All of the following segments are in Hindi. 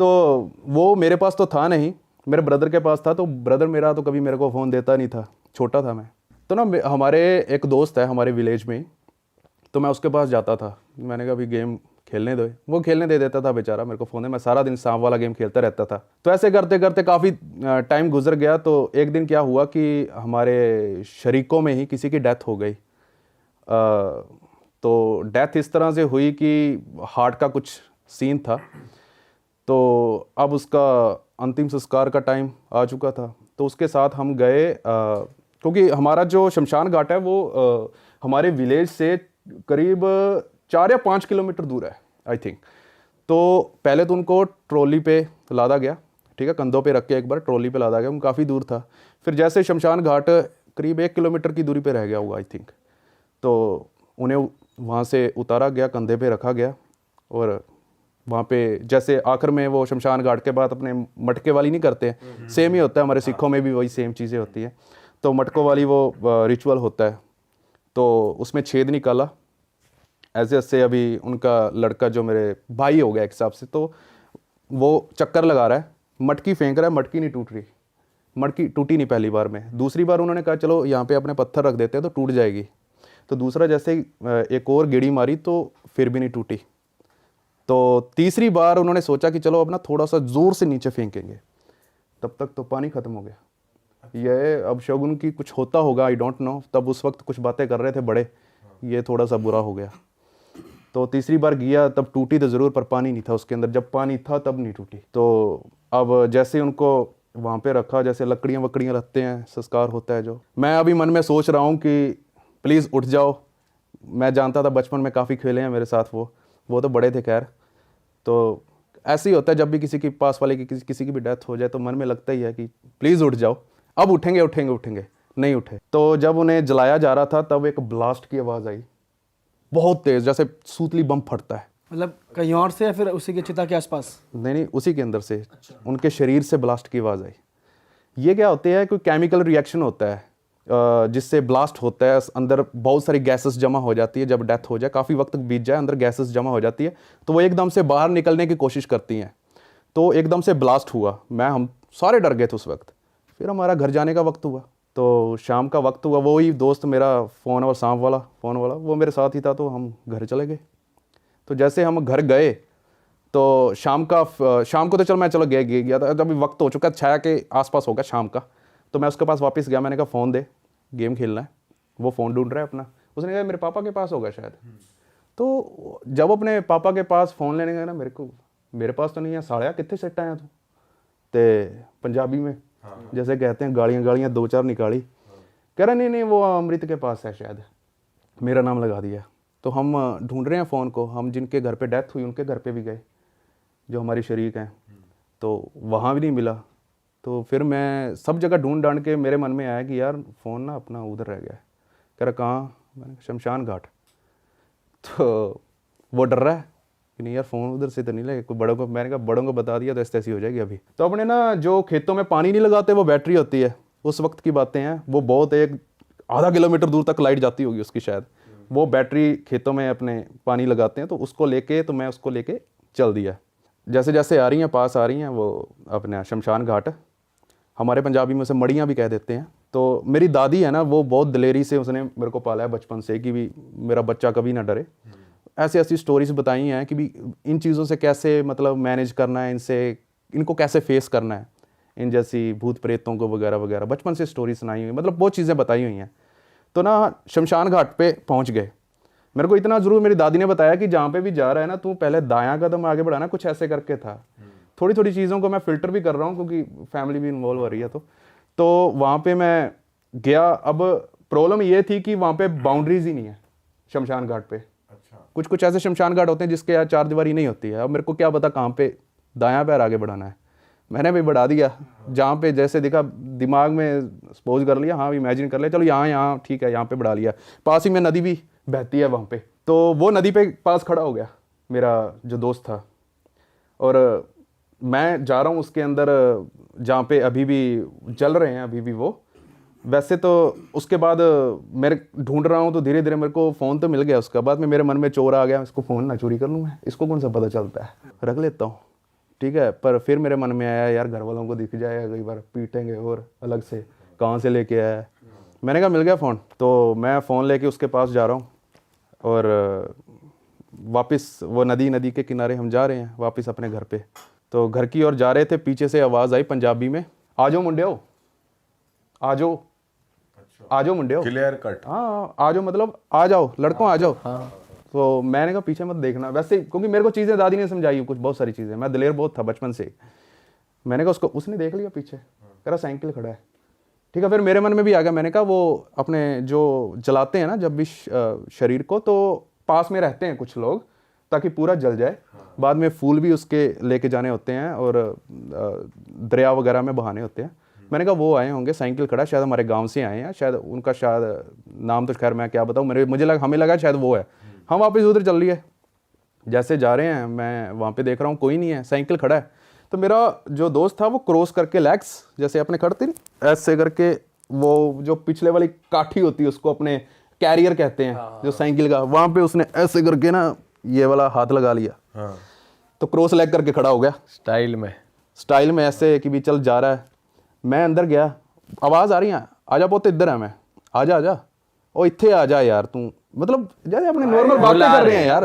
तो वो मेरे पास तो था नहीं, मेरे ब्रदर के पास था। तो ब्रदर मेरा तो कभी मेरे को फ़ोन देता नहीं था, छोटा था मैं। तो ना हमारे एक दोस्त है हमारे विलेज में ही, तो मैं उसके पास जाता था। मैंने कहा अभी गेम खेलने दो, वो खेलने दे देता था बेचारा मेरे को फ़ोन है। मैं सारा दिन सांप वाला गेम खेलता रहता था। तो ऐसे करते करते काफ़ी टाइम गुजर गया। तो एक दिन क्या हुआ कि हमारे शरीकों में ही किसी की डेथ हो गई। तो डेथ इस तरह से हुई कि हार्ट का कुछ सीन था। तो अब उसका अंतिम संस्कार का टाइम आ चुका था। तो उसके साथ हम गए, क्योंकि हमारा जो शमशान घाट है वो हमारे विलेज से करीब 4 या 5 किलोमीटर दूर है आई थिंक। तो पहले तो उनको ट्रॉली पे लादा गया, ठीक है, कंधों पे रख के एक बार ट्रॉली पे लादा गया, काफ़ी दूर था। फिर जैसे शमशान घाट करीब 1 किलोमीटर की दूरी पे रह गया होगा आई थिंक। तो उन्हें वहाँ से उतारा गया, कंधे पे रखा गया, और वहाँ पे जैसे आखिर में वो शमशान घाट के बाद अपने मटके वाली नहीं करते, सेम ही होता है हमारे सिखों में भी वही सेम चीज़ें होती हैं। तो मटकों वाली वो रिचुअल होता है। तो उसमें छेद निकाला ऐसे ऐसे। अभी उनका लड़का जो मेरे भाई हो गया एक हिसाब से, तो वो चक्कर लगा रहा है, मटकी फेंक रहा है, मटकी नहीं टूट रही। मटकी टूटी नहीं पहली बार में। दूसरी बार उन्होंने कहा चलो यहाँ पे अपने पत्थर रख देते हैं तो टूट जाएगी। तो दूसरा जैसे ही एक और गेड़ी मारी तो फिर भी नहीं टूटी। तो तीसरी बार उन्होंने सोचा कि चलो अब ना थोड़ा सा ज़ोर से नीचे फेंकेंगे, तब तक तो पानी ख़त्म हो गया। ये अब शगुन की कुछ होता होगा, आई डोंट नो। तब उस वक्त कुछ बातें कर रहे थे बड़े, ये थोड़ा सा बुरा हो गया। तो तीसरी बार गया तब टूटी तो ज़रूर, पर पानी नहीं था उसके अंदर। जब पानी था तब नहीं टूटी। तो अब जैसे ही उनको वहाँ पे रखा, जैसे लकड़ियाँ वकड़ियाँ रखते हैं, संस्कार होता है जो, मैं अभी मन में सोच रहा हूँ कि प्लीज़ उठ जाओ। मैं जानता था, बचपन में काफ़ी खेले हैं मेरे साथ वो तो बड़े थे खैर। तो ऐसे ही होता है जब भी किसी के पास वाले की किसी की भी डेथ हो जाए तो मन में लगता ही है कि प्लीज़ उठ जाओ, अब उठेंगे उठेंगे उठेंगे। नहीं उठे। तो जब उन्हें जलाया जा रहा था तब एक ब्लास्ट की आवाज़ आई, बहुत तेज़, जैसे सूतली बम फटता है। मतलब कहीं और से या फिर उसी के चिता के आसपास? नहीं, उसी के अंदर से। उनके शरीर से ब्लास्ट की आवाज़ आई। ये क्या होते हैं, कोई केमिकल रिएक्शन होता है जिससे ब्लास्ट होता है। अंदर बहुत सारी गैसेस जमा हो जाती है। जब डेथ हो जाए, काफ़ी वक्त बीत जाए, अंदर गैसेस जमा हो जाती है, तो वो एकदम से बाहर निकलने की कोशिश करती हैं। तो एकदम से ब्लास्ट हुआ। हम सारे डर गए थे उस वक्त। फिर हमारा घर जाने का वक्त हुआ, तो शाम का वक्त हुआ। वो ही दोस्त मेरा फ़ोन और सांप वाला फ़ोन वाला वो मेरे साथ ही था। तो हम घर चले गए। तो जैसे हम घर गए तो शाम को तो चलो गया था। जब वक्त हो चुका, छाया के आसपास होगा शाम का, तो मैं उसके पास वापस गया। मैंने कहा फ़ोन दे, गेम खेलना है। वो फ़ोन ढूंढ रहा है अपना। उसने कहा मेरे पापा के पास होगा शायद। तो जब अपने पापा के पास फ़ोन लेने गया ना, मेरे पास तो नहीं है। साड़िया कितने सेट आया तू ते पंजाबी में जैसे कहते हैं, गालियाँ 2-4 निकाली। कह रहा नहीं वो अमृत के पास है शायद, मेरा नाम लगा दिया। तो हम ढूंढ रहे हैं फ़ोन को। हम जिनके घर पे डेथ हुई उनके घर पे भी गए, जो हमारी शरीक हैं, तो वहाँ भी नहीं मिला। तो फिर मैं सब जगह ढूंढ ढांड के मेरे मन में आया कि यार फ़ोन ना अपना उधर रह गया है। कह रहा कहाँ? मैंने कहा शमशान घाट। तो वो डर रहा है कि नहीं यार फ़ोन उधर से तो नहीं लगे, कोई बड़ों को। मैंने कहा बड़ों को बता दिया तो ऐसी हो जाएगी अभी। तो अपने ना जो खेतों में पानी नहीं लगाते, वो बैटरी होती है, उस वक्त की बातें हैं। वो बहुत एक आधा किलोमीटर दूर तक लाइट जाती होगी उसकी शायद। वो बैटरी खेतों में अपने पानी लगाते हैं, तो उसको लेके मैं उसको लेके चल दिया। जैसे जैसे आ रही हैं, पास आ रही हैं, वो अपना शमशान घाट, हमारे पंजाबी में उसे मड़ियाँ भी कह देते हैं। तो मेरी दादी है ना, वो बहुत दिलेरी से उसने मेरे को पाला है बचपन से कि भी मेरा बच्चा कभी ना डरे। ऐसी ऐसी स्टोरीज बताई हैं कि भी इन चीज़ों से कैसे मतलब मैनेज करना है, इनको कैसे फेस करना है, इन जैसी भूत प्रेतों को वगैरह वगैरह बचपन से स्टोरी सुनाई हुई, मतलब बहुत चीज़ें बताई हुई हैं। तो ना शमशान घाट पे पहुंच गए। मेरे को इतना ज़रूर मेरी दादी ने बताया कि जहाँ पे भी जा रहा है ना, तू पहले दायां कदम आगे बढ़ाना, कुछ ऐसे करके था। थोड़ी थोड़ी चीज़ों को मैं फ़िल्टर भी कर रहा हूँ क्योंकि फैमिली भी इन्वॉल्व हो रही है। तो वहाँ पे मैं गया। अब प्रॉब्लम ये थी कि वहाँ पे बाउंड्रीज ही नहीं है शमशान घाट पे। कुछ कुछ ऐसे शमशान घाट होते हैं जिसके यार 4 दीवारी नहीं होती है। अब मेरे को क्या पता कहाँ पे दायां पैर आगे बढ़ाना है। मैंने भी बढ़ा दिया जहाँ पे जैसे दिखा, दिमाग में सपोज कर लिया, हाँ इमेजिन कर लिया, चलो यहाँ ठीक है, यहाँ पे बढ़ा लिया। पास ही में नदी भी बहती है वहाँ पे, तो वो नदी पे पास खड़ा हो गया मेरा जो दोस्त था, और मैं जा रहा हूँ उसके अंदर जहाँ पे अभी भी चल रहे हैं अभी भी वो। वैसे तो उसके बाद मेरे ढूंढ रहा हूँ तो धीरे धीरे मेरे को फ़ोन तो मिल गया। उसके बाद में मेरे मन में चोर आ गया, इसको फ़ोन ना चोरी कर लूँ मैं, इसको कौन सा पता चलता है, रख लेता हूँ। ठीक है। पर फिर मेरे मन में आया यार घर वालों को दिख जाएगा कई बार पीटेंगे और अलग से, कहाँ से लेके आया है। मैंने कहा मिल गया फ़ोन, तो मैं फ़ोन लेके उसके पास जा रहा हूँ और वापस वो नदी के किनारे हम जा रहे हैं वापस अपने घर पे। तो घर की ओर जा रहे थे, पीछे से आवाज़ आई पंजाबी में, आ जाओ मुंडियो, आ जाओ, आ जाओ मुंडियो, क्लियर कट। हाँ आ जाओ, मतलब आ जाओ लड़कों आ जाओ। तो मैंने कहा पीछे मत देखना, वैसे क्योंकि मेरे को चीज़ें दादी ने समझाई कुछ बहुत सारी चीज़ें, मैं दिलेर बहुत था बचपन से। मैंने कहा उसको, उसने देख लिया पीछे, कह रहा साइकिल खड़ा है। ठीक है, फिर मेरे मन में भी आ गया, मैंने कहा वो अपने जो जलाते हैं ना जब भी शरीर को, तो पास में रहते हैं कुछ लोग ताकि पूरा जल जाए। बाद में फूल भी उसके लेके जाने होते हैं और दरिया वगैरह में बहाने होते हैं। मैंने कहा वो आए होंगे, साइकिल खड़ा, शायद हमारे गांव से आए हैं, शायद उनका, शायद नाम तो खैर मैं क्या बताऊँ, मुझे लगा, हमें लगा शायद वो है। हम वापस उधर चल लिए, जैसे जा रहे हैं मैं वहाँ पे देख रहा हूँ कोई नहीं है, साइकिल खड़ा है। तो मेरा जो दोस्त था वो क्रॉस करके लेग्स जैसे अपने खड़ते नहीं ऐसे करके, वो जो पिछले वाली काठी होती है उसको अपने कैरियर कहते हैं जो साइकिल का, वहाँ पे उसने ऐसे करके ना ये वाला हाथ लगा लिया। हाँ। तो क्रॉस लेग करके खड़ा हो गया स्टाइल में ऐसे कि भी चल जा रहा है। मैं अंदर गया, आवाज़ आ रही है, आजा पोते इधर है मैं, आजा ओ इत्थे आ जा यार तू, मतलब जैसे अपने नॉर्मल बातें कर रहे हैं यार,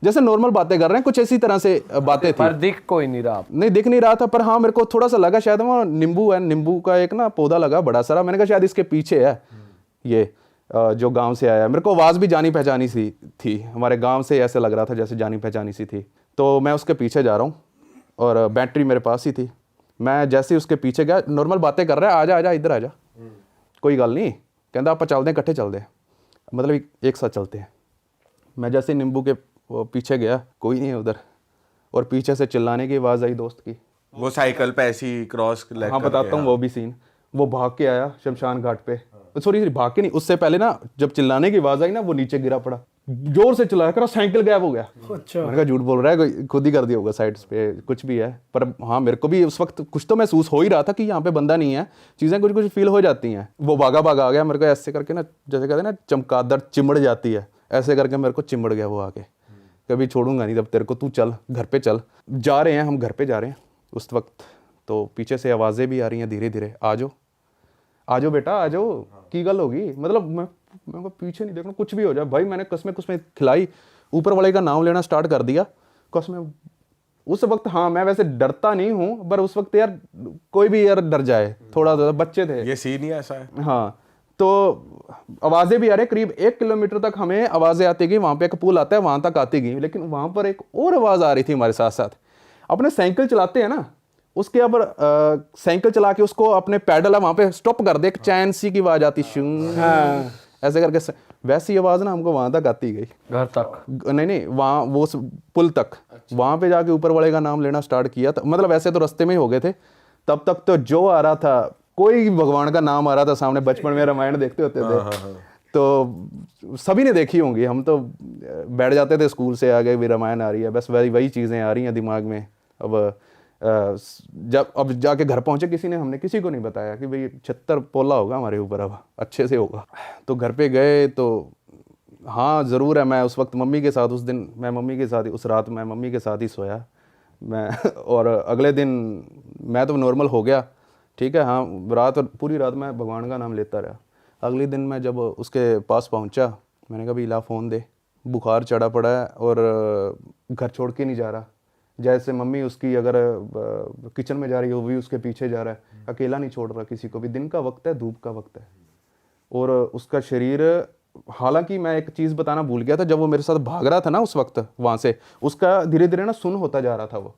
जैसे नॉर्मल बातें कर रहे हैं, कुछ ऐसी तरह से बातें थी। पर दिख कोई नहीं रहा, नहीं दिख नहीं रहा था, पर हाँ मेरे को थोड़ा सा लगा शायद वहाँ नींबू है, नींबू का एक ना पौधा लगा बड़ा सारा। मैंने कहा शायद इसके पीछे है ये जो गांव से आया। मेरे को आवाज़ भी जानी पहचानी सी थी, हमारे गांव से ऐसे लग रहा था जैसे जानी पहचानी सी थी। तो मैं उसके पीछे जा रहा हूँ और बैटरी मेरे पास ही थी। मैं जैसे ही उसके पीछे गया, नॉर्मल बातें कर रहा है, आजा इधर आजा, कोई गल नहीं, कहता आप चलते हैं, इकट्ठे चलते हैं, मतलब एक साथ चलते हैं। मैं जैसे नींबू के पीछे गया, कोई नहीं है उधर, और पीछे से चिल्लाने की आवाज़ आई दोस्त की। वो साइकिल पे ऐसी क्रॉस लेग हाँ बताता हूँ वो भी सीन। वो भाग के आया शमशान घाट पे, सॉरी भाग के नहीं, उससे पहले ना जब चिल्लाने की आवाज़ आई ना वो नीचे गिरा पड़ा, जोर से चिल्लाया, करा साइकिल गायब हो गया। अच्छा। मैंने कहा झूठ बोल रहा है, कोई खुद ही कर दिया होगा साइड पे, कुछ भी है। पर हाँ मेरे को भी उस वक्त कुछ तो महसूस हो ही रहा था कि यहाँ पे बंदा नहीं है, चीज़ें कुछ कुछ फील हो जाती हैं। वो भागा आ गया, मेरे को ऐसे करके ना, जैसे कहते हैं ना चमगादड़ चिमड़ जाती है, ऐसे करके मेरे को चिमड़ गया वो आके, कभी छोड़ूंगा नहीं तब तेरे को, तू चल घर पे चल। जा रहे हैं हम, घर पे जा रहे हैं उस वक्त, तो पीछे से आवाज़ें भी आ रही हैं धीरे धीरे, आ जाओ बेटा आ जाओ, की गल होगी, मतलब मैं पीछे नहीं देखना, कुछ भी हो जाए भाई। मैंने कसमें खिलाई, ऊपर वाले का नाम लेना स्टार्ट कर दिया कसमें। उस वक्त हाँ मैं वैसे डरता नहीं हूँ, पर उस वक्त यार कोई भी यार डर जाए थोड़ा सा, बच्चे थे। ये सीन ही ऐसा है। हाँ तो आवाज़ें भी आ रही, करीब 1 किलोमीटर तक हमें आवाज़ें आती गई, वहाँ पे एक पुल आता है वहाँ तक आती गई, लेकिन वहाँ पर एक और आवाज़ आ रही थी हमारे साथ साथ। अपने साइकिल चलाते हैं ना, उसके ऊपर साइकिल चला के उसको अपने पैडल है वहाँ पे स्टॉप कर दे, एक चैन सी की आवाज़ आती, हाँ। ऐसे करके वैसी आवाज़ ना हमको वहाँ तक आती गई, घर तक नहीं वहाँ वो पुल तक। वहाँ पे जाके ऊपर वाले का नाम लेना स्टार्ट किया था, मतलब वैसे तो रास्ते में ही हो गए थे तब तक, तो जो आ रहा था कोई भगवान का नाम आ रहा था सामने, बचपन में रामायण देखते होते थे तो सभी ने देखी होंगी, हम तो बैठ जाते थे स्कूल से, आ गए भी रामायण आ रही है, बस वही चीज़ें आ रही हैं दिमाग में। अब जाके घर पहुंचे, हमने किसी को नहीं बताया कि भाई 76 पोला होगा हमारे ऊपर, अब अच्छे से होगा। तो घर पे गए तो हाँ ज़रूर है, मैं उस वक्त मम्मी के साथ, उस दिन मैं मम्मी के साथ ही, उस रात मैं मम्मी के साथ ही सोया मैं और अगले दिन मैं तो नॉर्मल हो गया, ठीक है। हाँ पूरी रात मैं भगवान का नाम लेता रहा। अगले दिन मैं जब उसके पास पहुंचा, मैंने कहा भाई ला फ़ोन दे, बुखार चढ़ा पड़ा है और घर छोड़ के नहीं जा रहा। जैसे मम्मी उसकी अगर किचन में जा रही है, वो भी उसके पीछे जा रहा है, अकेला नहीं छोड़ रहा किसी को भी। दिन का वक्त है, धूप का वक्त है, और उसका शरीर, हालांकि मैं एक चीज़ बताना भूल गया था, जब वो मेरे साथ भाग रहा था ना उस वक्त वहाँ से, उसका धीरे धीरे ना सुन्न होता जा रहा था वो,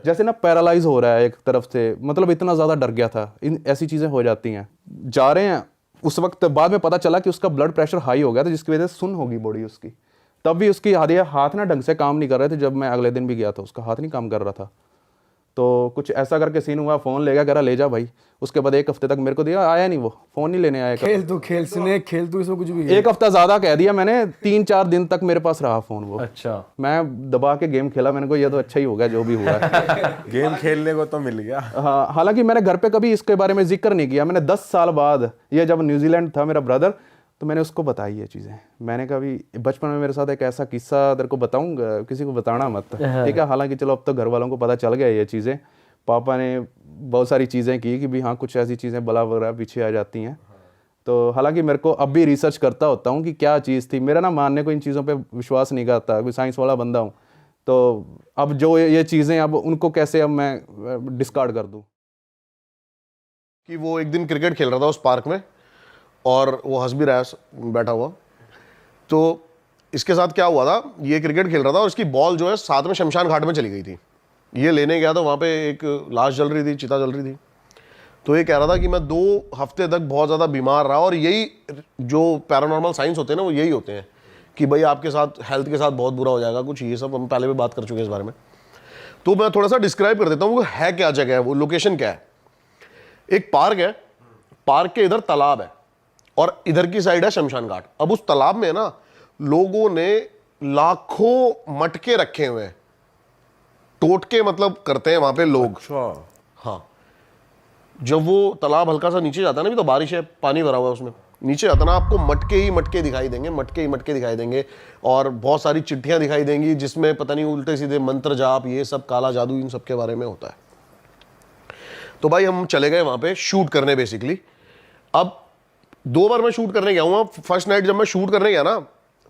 जैसे ना पैरालाइज हो रहा है एक तरफ से, मतलब इतना ज़्यादा डर गया था। ऐसी चीज़ें हो जाती हैं। जा रहे हैं उस वक्त, बाद में पता चला कि उसका ब्लड प्रेशर हाई हो गया था, जिसकी वजह से सुन्न होगी बॉडी उसकी। तब भी उसकी हाथ ना ढंग से काम नहीं कर रहे थे। जब मैं अगले दिन भी गया था, उसका हाथ नहीं काम कर रहा था। तो कुछ ऐसा करके सीन हुआ, फ़ोन ले गया, कह रहा ले जा भाई। उसके बाद 1 हफ्ते तक मेरे को दिया, आया नहीं, वो फ़ोन नहीं लेने आया। खेल तू इसमें कुछ भी 1 हफ्ता ज़्यादा कह दिया मैंने, 3-4 दिन तक मेरे पास रहा फ़ोन वो। अच्छा। मैं दबा के गेम खेला, मैंने को ये तो अच्छा ही होगा जो भी हुआ है। गेम खेलने को तो मिल गया। हाँ, हालांकि मैंने घर पे कभी इसके बारे में जिक्र नहीं किया। मैंने 10 साल बाद, ये जब न्यूजीलैंड था मेरा ब्रदर, तो मैंने उसको बताई ये चीज़ें। मैंने कहा भी बचपन में मेरे साथ एक ऐसा किस्सा तेरे को बताऊंगा, किसी को बताना मत, ठीक है। हालांकि चलो अब तो घर वालों को पता चल गया ये चीज़ें। पापा ने बहुत सारी चीज़ें की कि भी हाँ कुछ ऐसी चीज़ें बला वगैरह पीछे आ जाती हैं। तो हालांकि मेरे को अब भी रिसर्च करता होता हूँ कि क्या चीज़ थी। मेरा ना मानने को इन चीज़ों पे विश्वास नहीं करता, कोई साइंस वाला बंदा हूँ। तो अब जो ये चीज़ें अब उनको कैसे अब मैं डिस्कार्ड कर दूँ। कि वो एक दिन क्रिकेट खेल रहा था उस पार्क में और वो हंस भी रहा है बैठा हुआ। तो इसके साथ क्या हुआ था, ये क्रिकेट खेल रहा था और इसकी बॉल जो है साथ में शमशान घाट में चली गई थी। ये लेने गया तो वहाँ पे एक लाश जल रही थी, चिता जल रही थी। तो ये कह रहा था कि मैं 2 हफ्ते तक बहुत ज़्यादा बीमार रहा। और यही जो पैरानॉर्मल साइंस होते हैं ना, वो यही होते हैं कि भाई आपके साथ हेल्थ के साथ बहुत बुरा हो जाएगा कुछ। ये सब हम पहले भी बात कर चुके हैं इस बारे में। तो मैं थोड़ा सा डिस्क्राइब कर देता हूँ वो है क्या जगह है, वो लोकेशन क्या है। एक पार्क है, पार्क के इधर तालाब है और इधर की साइड है शमशान घाट। अब उस तालाब में ना लोगों ने लाखों मटके रखे हुए हैं, टोटके मतलब करते हैं वहां पे लोग। हाँ, जब वो तालाब हल्का सा नीचे जाता है ना, भी तो बारिश है, पानी भरा हुआ है उसमें, नीचे जाता ना आपको मटके ही मटके दिखाई देंगे, मटके ही मटके दिखाई देंगे। और बहुत सारी चिट्ठियां दिखाई देंगी जिसमें पता नहीं उल्टे सीधे मंत्र जाप, ये सब काला जादू, इन सब के बारे में होता है। तो भाई हम चले गए वहां पे शूट करने बेसिकली। अब 2 बार मैं शूट करने गया हूँ। फर्स्ट नाइट जब मैं शूट करने गया ना,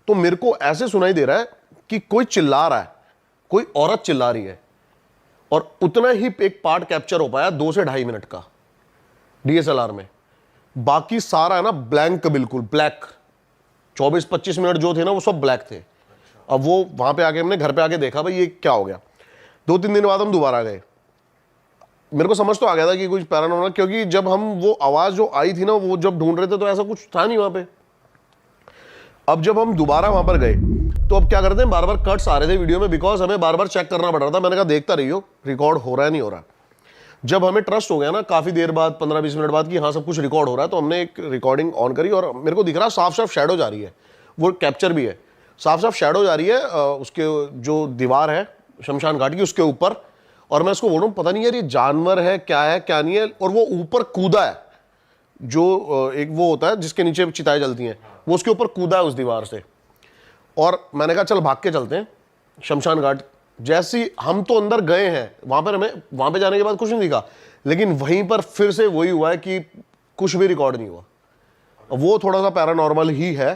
तो मेरे को ऐसे सुनाई दे रहा है कि कोई चिल्ला रहा है, कोई औरत चिल्ला रही है। और उतना ही एक पार्ट कैप्चर हो पाया 2 से 2.5 मिनट का DSLR में। बाकी सारा है ना ब्लैंक, बिल्कुल ब्लैक। 24-25 मिनट जो थे ना वो सब ब्लैक थे। अब वो वहां पे आके हमने घर पे आके देखा भाई ये क्या हो गया। 2-3 दिन बाद हम दोबारा गए। मेरे को समझ तो आ गया था कि कुछ पैरानॉर्मल, क्योंकि जब हम वो आवाज जो आई थी ना वो जब ढूंढ रहे थे तो ऐसा कुछ था नहीं वहां पे। अब जब हम दोबारा वहां पर गए तो अब क्या करते हैं, बार बार कट्स आ रहे थे वीडियो में, बिकॉज हमें बार बार चेक करना पड़ रहा था। मैंने कहा देखता रहियो रिकॉर्ड हो रहा है नहीं हो रहा। जब हमें ट्रस्ट हो गया ना काफी देर बाद, 15-20 मिनट बाद, कि हाँ सब कुछ रिकॉर्ड हो रहा है, तो हमने एक रिकॉर्डिंग ऑन करी और मेरे को दिख रहा साफ साफ शैडो जा रही है। वो कैप्चर भी है, साफ साफ शैडो जा रही है उसके जो दीवार है शमशान घाट की उसके ऊपर। और मैं उसको बोल रहा हूँ पता नहीं यार ये जानवर है क्या नहीं है। और वो ऊपर कूदा है, जो एक वो होता है जिसके नीचे चिताएं जलती हैं, वो उसके ऊपर कूदा है उस दीवार से। और मैंने कहा चल भाग के चलते हैं शमशान घाट। जैसी हम तो अंदर गए हैं वहां पर, हमें वहां पे जाने के बाद कुछ नहीं दिखा, लेकिन वहीं पर फिर से वही हुआ है कि कुछ भी रिकॉर्ड नहीं हुआ। वो थोड़ा सा पैरानॉर्मल ही है,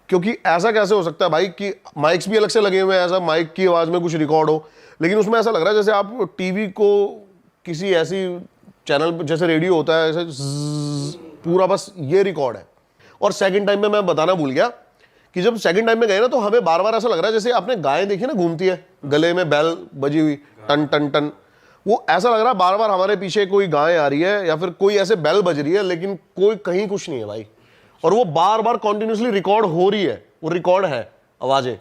क्योंकि ऐसा कैसे हो सकता है भाई कि माइक्स भी अलग से लगे हुए हैं, ऐसा माइक की आवाज में कुछ रिकॉर्ड हो, लेकिन उसमें ऐसा लग रहा है जैसे आप टीवी को किसी ऐसी चैनल जैसे रेडियो होता है ऐसे पूरा बस ये रिकॉर्ड है। और सेकंड टाइम में मैं बताना भूल गया कि जब सेकंड टाइम में गए ना तो हमें बार बार ऐसा लग रहा है जैसे आपने गाय देखी ना घूमती है, गले में बैल बजी हुई टन टन टन, वो ऐसा लग रहा है बार बार हमारे पीछे कोई गाय आ रही है या फिर कोई ऐसे बैल बज रही है, लेकिन कोई कहीं कुछ नहीं है भाई। और वो बार बार कॉन्टिन्यूसली रिकॉर्ड हो रही है, वो रिकॉर्ड है आवाजें।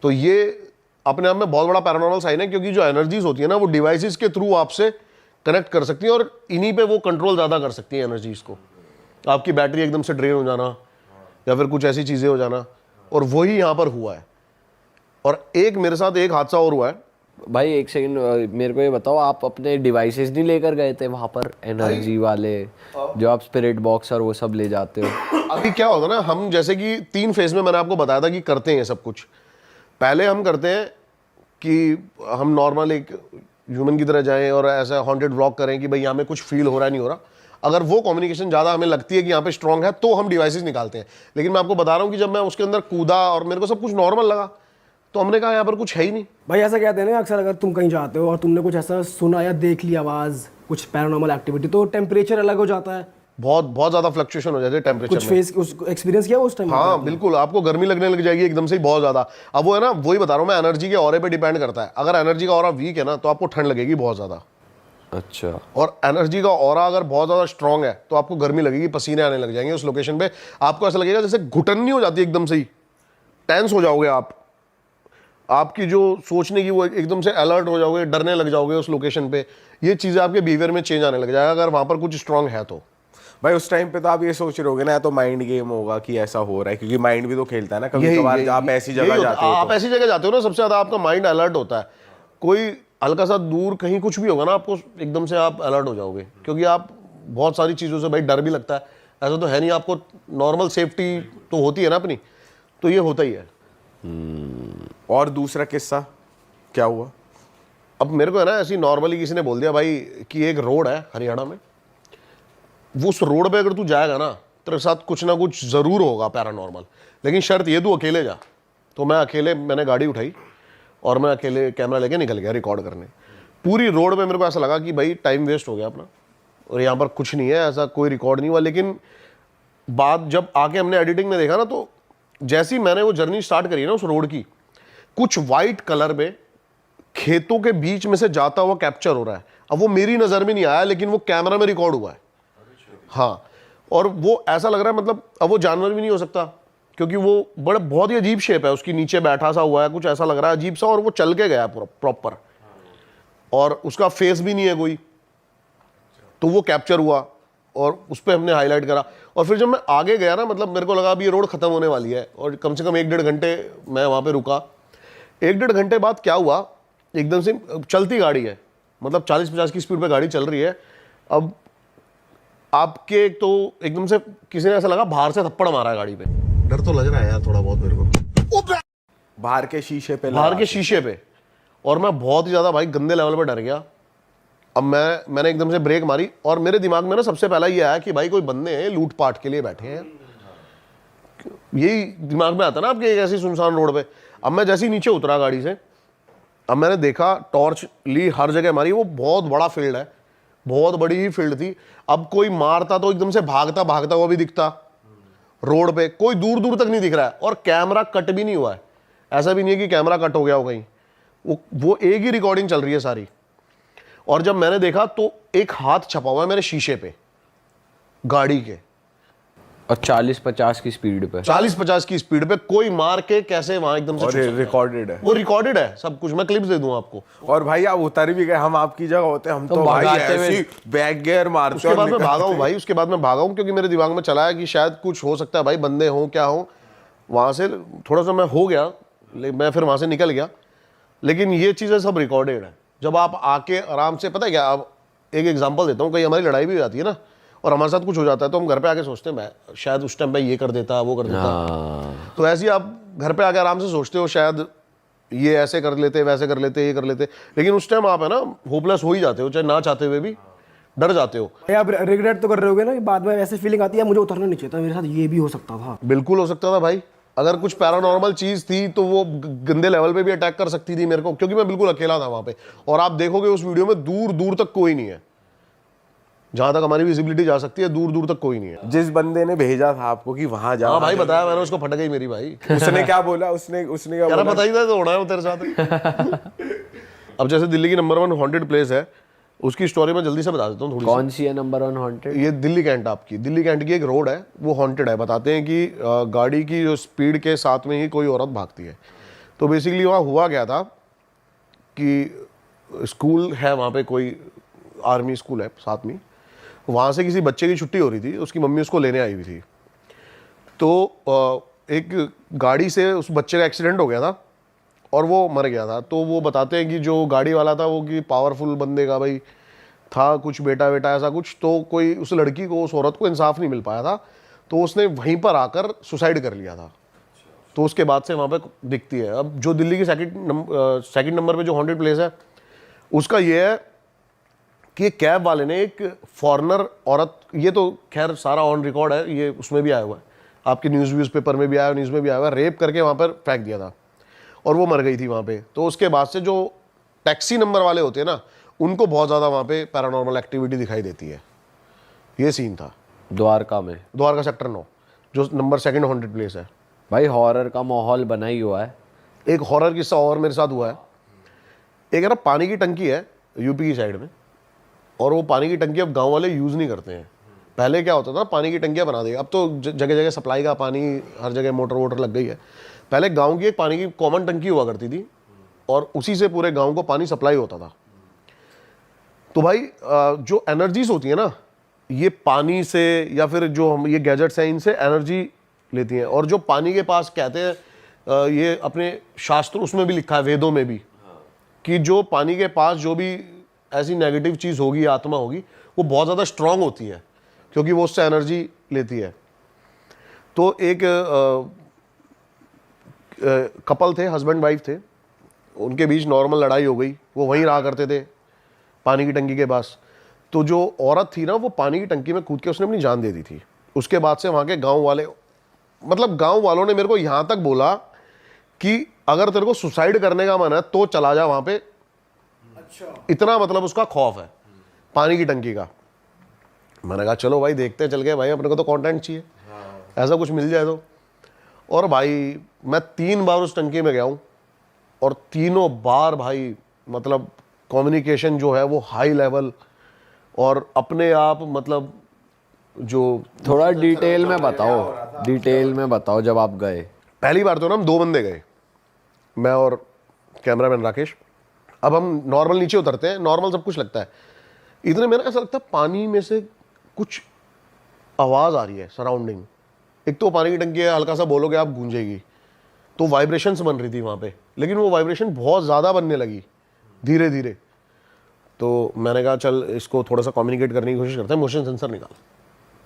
तो ये अपने आप में बहुत बड़ा पैरानॉर्मल साइन है, क्योंकि जो एनर्जीज होती है ना वो डिवाइसेस के थ्रू आपसे कनेक्ट कर सकती हैं और इन्हीं पे वो कंट्रोल ज़्यादा कर सकती हैं एनर्जीज को। आपकी बैटरी एकदम से ड्रेन हो जाना या फिर कुछ ऐसी चीज़ें हो जाना, और वही यहाँ पर हुआ है। और एक मेरे साथ एक हादसा और हुआ है भाई। एक सेकंड मेरे को ये बताओ, आप अपने डिवाइसेस नहीं लेकर गए थे वहां पर, एनर्जी वाले जो आप स्पिरिट बॉक्स और वो सब ले जाते हो? अभी क्या होता है ना, हम जैसे कि 3 फेज में मैंने आपको बताया था कि करते हैं सब कुछ। पहले हम करते हैं कि हम नॉर्मल एक ह्यूमन की तरह जाएं और ऐसा हॉन्टेड व्लॉग करें कि भाई यहाँ में कुछ फील हो रहा है नहीं हो रहा। अगर वो कम्युनिकेशन ज़्यादा हमें लगती है कि यहाँ पे स्ट्रांग है तो हम डिवाइसेस निकालते हैं। लेकिन मैं आपको बता रहा हूँ कि जब मैं उसके अंदर कूदा और मेरे को सब कुछ नॉर्मल लगा तो हमने कहा यहाँ पर कुछ है ही नहीं। भाई ऐसा कहते हैं ना अक्सर, अगर तुम कहीं जाते हो और तुमने कुछ ऐसा सुना या देख लिया आवाज़, कुछ पैरानॉर्मल एक्टिविटी, तो टेम्परेचर अलग हो जाता है, बहुत ज़्यादा फ्लक्चुएशन हो जाती है टेम्परेचर कुछ में। फेस उस एक्सपीरियंस किया उस टाइम? हाँ बिल्कुल, आपको गर्मी लगने लग जाएगी एकदम से ही बहुत ज़्यादा। अब वो है ना, वही बता रहा हूँ मैं, एनर्जी के ऑरे पे डिपेंड करता है। अगर एनर्जी का ऑरा वीक है ना तो आपको ठंड लगेगी बहुत ज़्यादा। अच्छा। और एनर्जी का ऑरा अगर बहुत ज़्यादा स्ट्रांग है तो आपको गर्मी लगेगी, पसीने आने लग जाएंगे उस लोकेशन पे। आपको ऐसा लगेगा जैसे घुटन नहीं हो जाती एकदम से ही, टेंस हो जाओगे आप, आपकी जो सोचने की वो एकदम से अलर्ट हो जाओगे, डरने लग जाओगे उस लोकेशन पे। ये चीज़ें आपके बिहेवियर में चेंज आने लग जाएगा अगर वहाँ पर कुछ स्ट्रांग है तो। भाई उस टाइम पे तो आप ये सोच रहे होगे ना, या तो माइंड गेम होगा कि ऐसा हो रहा है, क्योंकि माइंड भी तो खेलता है ना कभी कभार। आप ऐसी जगह जाते हो, आप ऐसी जगह जाते हो ना, सबसे ज़्यादा आपका माइंड अलर्ट होता है। कोई हल्का सा दूर कहीं कुछ भी होगा ना, आपको एकदम से आप अलर्ट हो जाओगे, क्योंकि आप बहुत सारी चीज़ों से भाई डर भी लगता है। ऐसा तो है नहीं, आपको नॉर्मल सेफ्टी तो होती है ना अपनी, तो ये होता ही है। और दूसरा किस्सा क्या हुआ? अब मेरे को है ना, ऐसी नॉर्मली किसी ने बोल दिया भाई कि एक रोड है हरियाणा में, वो उस रोड पे अगर तू जाएगा ना, तेरे साथ कुछ ना कुछ ज़रूर होगा पैरानॉर्मल, लेकिन शर्त ये तू अकेले जा। तो मैंने गाड़ी उठाई और मैं अकेले कैमरा लेके निकल गया रिकॉर्ड करने। पूरी रोड में मेरे को ऐसा लगा कि भाई टाइम वेस्ट हो गया अपना, और यहाँ पर कुछ नहीं है, ऐसा कोई रिकॉर्ड नहीं हुआ। लेकिन बाद जब आके हमने एडिटिंग में देखा ना, तो जैसी मैंने वो जर्नी स्टार्ट करी ना उस रोड की, कुछ वाइट कलर में खेतों के बीच में से जाता हुआ कैप्चर हो रहा है। अब वो मेरी नज़र में नहीं आया, लेकिन वो कैमरा में रिकॉर्ड हुआ है। हाँ, और वो ऐसा लग रहा है, मतलब अब वो जानवर भी नहीं हो सकता, क्योंकि वो बहुत ही अजीब शेप है उसकी, नीचे बैठा सा हुआ है, कुछ ऐसा लग रहा है अजीब सा, और वो चल के गया पूरा प्रॉपर, और उसका फेस भी नहीं है कोई। तो वो कैप्चर हुआ और उस पर हमने हाईलाइट करा। और फिर जब मैं आगे गया ना, मतलब मेरे को लगा अभी ये रोड खत्म होने वाली है, और कम से कम 1-1.5 घंटे मैं वहाँ पे रुका। 1-1.5 घंटे बाद क्या हुआ, एकदम से चलती गाड़ी है, मतलब 40-50 की स्पीड पे गाड़ी चल रही है। अब आपके तो एकदम से किसी ने ऐसा लगा बाहर से थप्पड़ मारा है गाड़ी पे। डर तो लग रहा है यार थोड़ा बहुत मेरे को, बाहर के शीशे पे बाहर के शीशे पे। और मैं बहुत ही ज़्यादा भाई गंदे लेवल पे डर गया। अब मैंने एकदम से ब्रेक मारी, और मेरे दिमाग में ना सबसे पहला ये आया कि भाई कोई बंदे हैं लूट पाट के लिए बैठे हैं, यही दिमाग में आता ना आपके एक ऐसी सुनसान रोड पे। अब मैं जैसे ही नीचे उतरा गाड़ी से, अब मैंने देखा, टॉर्च ली, हर जगह मारी। वो बहुत बड़ा फील्ड है, बहुत बड़ी ही फील्ड थी। अब कोई मारता तो एकदम से भागता भागता हुआ भी दिखता रोड पे, कोई दूर दूर तक नहीं दिख रहा है, और कैमरा कट भी नहीं हुआ है। ऐसा भी नहीं है कि कैमरा कट हो गया हो कहीं, वो एक ही रिकॉर्डिंग चल रही है सारी। और जब मैंने देखा तो एक हाथ छपा हुआ है मेरे शीशे पे गाड़ी के, और 40-50 की स्पीड पे 40-50 की स्पीड पे कोई मार के कैसे वहां एकदम से और छुप सकता है। रिकॉर्डेड है, वो रिकॉर्डेड है सब कुछ, मैं क्लिप्स दे दूं आपको। और भाई आप उतर भी गए, हम आपकी जगह होते हम तो भाई भगाते हुए- ऐसी बैक गियर मारते उसके बाद मैं भागा हूँ भाई, उसके बाद मैं भागा हूँ, क्योंकि मेरे दिमाग में चला है कि शायद कुछ हो सकता है भाई, बंदे हों क्या हो। वहां से थोड़ा सा मैं हो गया, मैं फिर वहां से निकल गया। लेकिन ये चीज़ें सब रिकॉर्डेड है। जब आप आके आराम से, पता है क्या, आप एक एग्जांपल देता हूँ, कहीं हमारी लड़ाई भी हो जाती है ना, और हमारे साथ कुछ हो जाता है, तो हम घर पे आके सोचते हैं मैं शायद उस टाइम पे ये कर देता, वो कर देता। तो ऐसे ही आप घर पे आके आराम से सोचते हो, शायद ये ऐसे कर लेते, वैसे कर लेते, ये कर लेते। लेकिन उस टाइम आप है ना होपलेस हो ही जाते हो, चाहे ना चाहते हुए भी डर जाते हो। भाई आप रिग्रेट तो कर रहे होगे ना कि बाद में ऐसे फीलिंग आती है मुझे उतरना नहीं चाहिए था, मेरे साथ ये भी हो सकता था। बिल्कुल हो सकता था भाई, अगर कुछ पैरानॉर्मल चीज थी तो वो गंदे लेवल पे भी अटैक कर सकती थी मेरे को, क्योंकि मैं बिल्कुल अकेला था वहां पे। और आप देखोगे उस वीडियो में दूर दूर तक कोई नहीं है, जहां तक हमारी विजिबिलिटी जा सकती है, दूर दूर तक कोई नहीं है। जिस बंदे ने भेजा था आपको कि वहां जाओ, हाँ भाई, बताया मैंने उसको, फट गई मेरी भाई। उसने क्या बोला? उसने क्या यार बोला? पता ही था तो होना है वो तेरे साथ। अब जैसे दिल्ली की नंबर 1 हॉन्टेड प्लेस है, उसकी स्टोरी मैं जल्दी से बता देता हूँ थोड़ी सी। कौन सी है नंबर 1 हॉन्टेड? ये दिल्ली कैंट, आपकी दिल्ली कैंट की एक रोड है, वो हॉन्टेड है। बताते हैं कि गाड़ी की जो स्पीड के साथ में ही कोई औरत भागती है। तो बेसिकली वहाँ हुआ क्या था कि स्कूल है वहाँ पे, कोई आर्मी स्कूल है साथ में, वहाँ से किसी बच्चे की छुट्टी हो रही थी, उसकी मम्मी उसको लेने आई हुई थी। तो एक गाड़ी से उस बच्चे का एक्सीडेंट हो गया था और वो मर गया था। तो वो बताते हैं कि जो गाड़ी वाला था वो कि पावरफुल बंदे का भाई था, कुछ बेटा बेटा ऐसा कुछ, तो कोई उस लड़की को, उस औरत को इंसाफ नहीं मिल पाया था, तो उसने वहीं पर आकर सुसाइड कर लिया था। तो उसके बाद से वहाँ पे दिखती है। अब जो दिल्ली की सेकंड नंबर पे जो हॉन्टेड प्लेस है, उसका ये है कि कैब वाले ने एक फॉरेनर औरत, ये तो खैर सारा ऑन रिकॉर्ड है, ये उसमें भी आया हुआ है, आपके न्यूज़ पेपर में भी आया, न्यूज़ में भी आया हुआ है, रेप करके वहाँ पर फेंक दिया था और वो मर गई थी वहाँ पे। तो उसके बाद से जो टैक्सी नंबर वाले होते हैं ना, उनको बहुत ज़्यादा वहाँ पे पैरानॉर्मल एक्टिविटी दिखाई देती है। ये सीन था द्वारका में, द्वारका सेक्टर 9 जो नंबर 2 हॉन्टेड प्लेस है। भाई हॉरर का माहौल बना ही हुआ है। एक हॉरर किस्सा और मेरे साथ हुआ है। एक है ना, पानी की टंकी है यूपी की साइड में, और वो पानी की टंकी अब गांव वाले यूज़ नहीं करते हैं। पहले क्या होता था, पानी की टंकियाँ बना दी, अब तो जगह जगह सप्लाई का पानी, हर जगह मोटर वोटर लग गई है। पहले गांव की एक पानी की कॉमन टंकी हुआ करती थी और उसी से पूरे गांव को पानी सप्लाई होता था। तो भाई जो एनर्जीज होती है ना, ये पानी से या फिर जो हम ये गैजेट्स हैं, इनसे एनर्जी लेती हैं। और जो पानी के पास कहते हैं, ये अपने शास्त्र उसमें भी लिखा है, वेदों में भी, कि जो पानी के पास जो भी ऐसी नेगेटिव चीज़ होगी, आत्मा होगी, वो बहुत ज़्यादा स्ट्रांग होती है, क्योंकि वो उससे एनर्जी लेती है। तो एक कपल थे, हस्बैंड वाइफ थे, उनके बीच नॉर्मल लड़ाई हो गई, वो वहीं रहा करते थे पानी की टंकी के पास। तो जो औरत थी ना, वो पानी की टंकी में कूद के उसने अपनी जान दे दी थी। उसके बाद से वहाँ के गांव वाले, मतलब गांव वालों ने मेरे को यहाँ तक बोला कि अगर तेरे को सुसाइड करने का मन है तो चला जा वहाँ पे। अच्छा। इतना मतलब उसका खौफ है पानी की टंकी का। मैंने कहा चलो भाई देखते हैं, चल गए भाई, अपने को तो कंटेंट चाहिए, ऐसा कुछ मिल जाए तो। और भाई मैं 3 बार उस टंकी में गया हूँ और तीनों बार भाई मतलब कम्युनिकेशन जो है वो हाई लेवल, और अपने आप मतलब जो थोड़ा डिटेल में बताओ, डिटेल में बताओ जब आप गए। पहली बार तो ना हम 2 बंदे गए, मैं और कैमरामैन राकेश। अब हम नॉर्मल नीचे उतरते हैं, नॉर्मल सब कुछ लगता है, इतने में ना ऐसा लगता है पानी में से कुछ आवाज़ आ रही है सराउंडिंग। एक तो पानी की टंकी है, हल्का सा बोलोगे आप गूंजेगी, तो वाइब्रेशंस बन रही थी वहाँ पे, लेकिन वो वाइब्रेशन बहुत ज़्यादा बनने लगी धीरे धीरे। तो मैंने कहा चल इसको थोड़ा सा कम्युनिकेट करने की कोशिश करते हैं, मोशन सेंसर निकाल।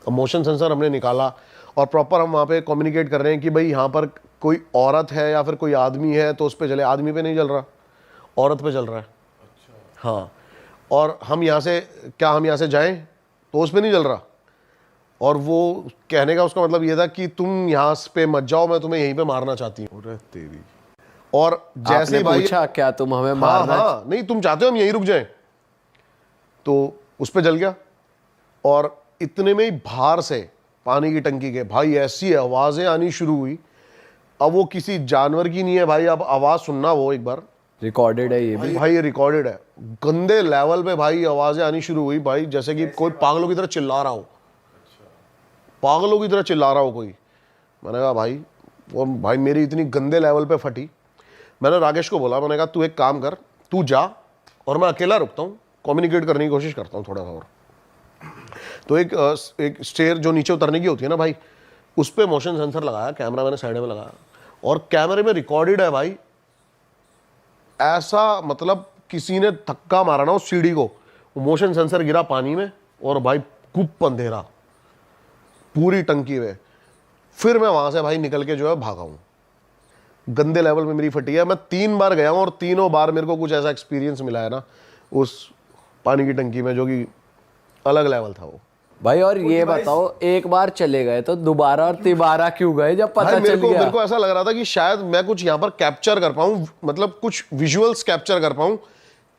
अब मोशन सेंसर हमने निकाला और प्रॉपर हम वहाँ पे कम्युनिकेट कर रहे हैं कि भाई यहाँ पर कोई औरत है या फिर कोई आदमी है तो उस पर चले। आदमी पे नहीं चल रहा, औरत पे चल रहा है। अच्छा। हाँ, और हम यहाँ से हम यहाँ से जाएं तो उस पर नहीं चल रहा। और वो कहने का उसका मतलब ये था कि तुम यहाँ पे मत जाओ, मैं तुम्हें यहीं पे मारना चाहती हूँ। अरे तेरी। और जैसे आपने पूछा क्या तुम हमें मारना? हाँ, नहीं तुम चाहते हो हम यहीं रुक जाएं? तो उस पे जल गया। और इतने में ही बाहर से पानी की टंकी के भाई ऐसी आवाजें आनी शुरू हुई। अब वो किसी जानवर की नहीं है भाई, अब आवाज सुनना वो एक बार रिकॉर्डेड है ये भी भाई, ये रिकॉर्डेड है। गंदे लेवल पे भाई आवाजें आनी शुरू हुई भाई, जैसे कि कोई पागलों की तरह चिल्ला रहा हो, पागलों की तरह चिल्ला रहा हो कोई। मैंने कहा भाई, वो भाई मेरी इतनी गंदे लेवल पे फटी। मैंने राकेश को बोला, मैंने कहा तू एक काम कर, तू जा और मैं अकेला रुकता हूँ, कम्युनिकेट करने की कोशिश करता हूँ थोड़ा सा और। तो एक स्टेयर जो नीचे उतरने की होती है ना भाई, उस पर मोशन सेंसर लगाया, कैमरा मैंने साइड में लगाया और कैमरे में रिकॉर्डेड है भाई। ऐसा मतलब किसी ने धक्का मारा ना उस सीढ़ी को, मोशन सेंसर गिरा पानी में और भाई खूब अंधेरा पूरी टंकी में। फिर मैं वहां से भाई निकल के जो है भागा हूं। गंदे लेवल में मेरी फटी है। मैं 3 बार गया हूं और तीनों बार मेरे को कुछ ऐसा एक्सपीरियंस मिला है ना उस पानी की टंकी में, जो कि अलग लेवल था वो भाई। और ये बताओ, एक बार चले गए तो दोबारा और तिबारा क्यों गए जब पता चल गया? मेरे को ऐसा लग रहा था कि शायद मैं कुछ यहाँ पर कैप्चर कर पाऊं, मतलब कुछ विजुअल्स कैप्चर कर पाऊं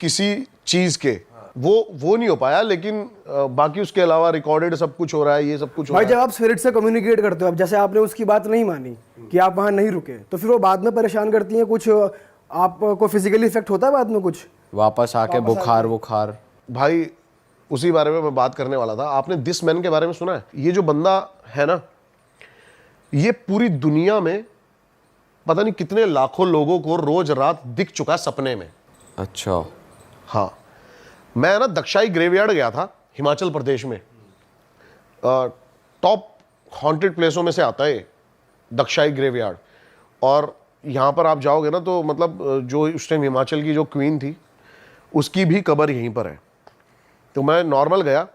किसी चीज के। वो नहीं हो पाया, लेकिन बाकी उसके अलावा रिकॉर्डेड सब कुछ हो रहा है, ये सब कुछ हो भाई रहा है। जब आप स्पिरिट से कम्युनिकेट करते हो, अब जैसे आपने उसकी बात नहीं मानी कि आप वहाँ नहीं रुके, तो फिर वो बाद में परेशान करती हैं कुछ? आपको फिजिकली इफेक्ट होता है बाद में कुछ? वापस आके बुखार भाई उसी बारे में मैं बात करने वाला था। आपने दिस मैन के बारे में सुना है? ये जो बंदा है ना, ये पूरी दुनिया में पता नहीं कितने लाखों लोगों को रोज रात दिख चुका है सपने में। अच्छा। हाँ, मैं ना दक्षाई ग्रेवयार्ड गया था हिमाचल प्रदेश में। टॉप हॉन्टेड प्लेसों में से आता है दक्षाई ग्रेवयार्ड। और यहाँ पर आप जाओगे ना तो मतलब जो उस टाइम हिमाचल की जो क्वीन थी उसकी भी कब्र यहीं पर है। तो मैं नॉर्मल गया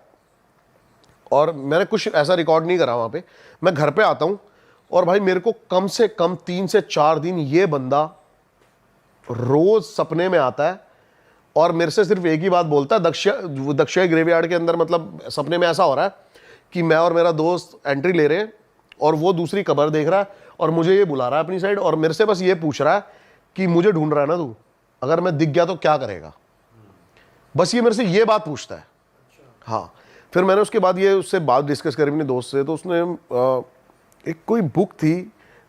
और मैंने कुछ ऐसा रिकॉर्ड नहीं करा वहाँ पे। मैं घर पे आता हूँ और भाई मेरे को कम से कम 3 से 4 दिन ये बंदा रोज सपने में आता है और मेरे से सिर्फ एक ही बात बोलता है। दक्षिण ग्रेवयार्ड के अंदर मतलब सपने में ऐसा हो रहा है कि मैं और मेरा दोस्त एंट्री ले रहे हैं और वो दूसरी कब्र देख रहा है और मुझे ये बुला रहा है अपनी साइड और मेरे से बस ये पूछ रहा है कि मुझे ढूंढ रहा है ना तू, अगर मैं दिख गया तो क्या करेगा। बस ये मेरे से ये बात पूछता है। हाँ, फिर मैंने उसके बाद ये उससे बात डिस्कस करी अपने दोस्त से, तो उसने एक कोई बुक थी,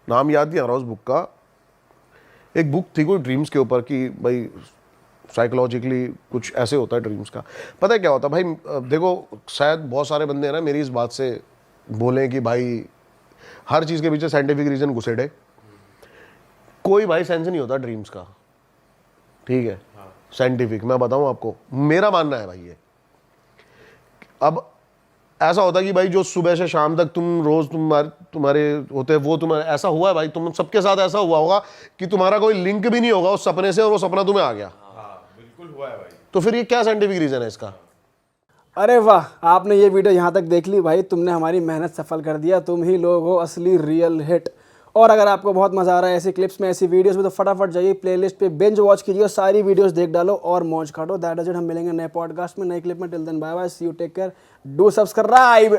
नाम याद नहीं आ रहा उस बुक का, एक बुक थी कोई ड्रीम्स के ऊपर कि भाई साइकोलॉजिकली कुछ ऐसे होता है ड्रीम्स का। पता है क्या होता है भाई, देखो शायद बहुत सारे बंदे हैं ना मेरी इस बात से बोलें कि भाई हर चीज़ के पीछे साइंटिफिक रीजन घुसेड़े। कोई भाई सेंस नहीं होता ड्रीम्स का, ठीक है? साइंटिफिक मैं बताऊं आपको, मेरा मानना है भाई ये। अब ऐसा होता है कि भाई जो सुबह से शाम तक तुम रोज तुम्हारे होते हैं वो तुम्हारे ऐसा हुआ है भाई, तुम सबके साथ ऐसा हुआ होगा कि तुम्हारा कोई लिंक भी नहीं होगा उस सपने से और वो सपना तुम्हें आ गया। बिल्कुल हुआ है भाई। तो फिर ये क्या साइंटिफिक रीजन है इसका? अरे वाह, आपने ये वीडियो यहाँ तक देख ली भाई, तुमने हमारी मेहनत सफल कर दिया। तुम ही लोग हो असली रियल हिट। और अगर आपको बहुत मजा आ रहा है ऐसी क्लिप्स में, ऐसी वीडियोस में, तो फटाफट जाइए प्लेलिस्ट पे बिंज वॉच कीजिए और सारी वीडियोस देख डालो और मौज काटो। That is it. हम मिलेंगे नए पॉडकास्ट में, नई क्लिप में। Till then bye bye, see you, take care, do subscribe.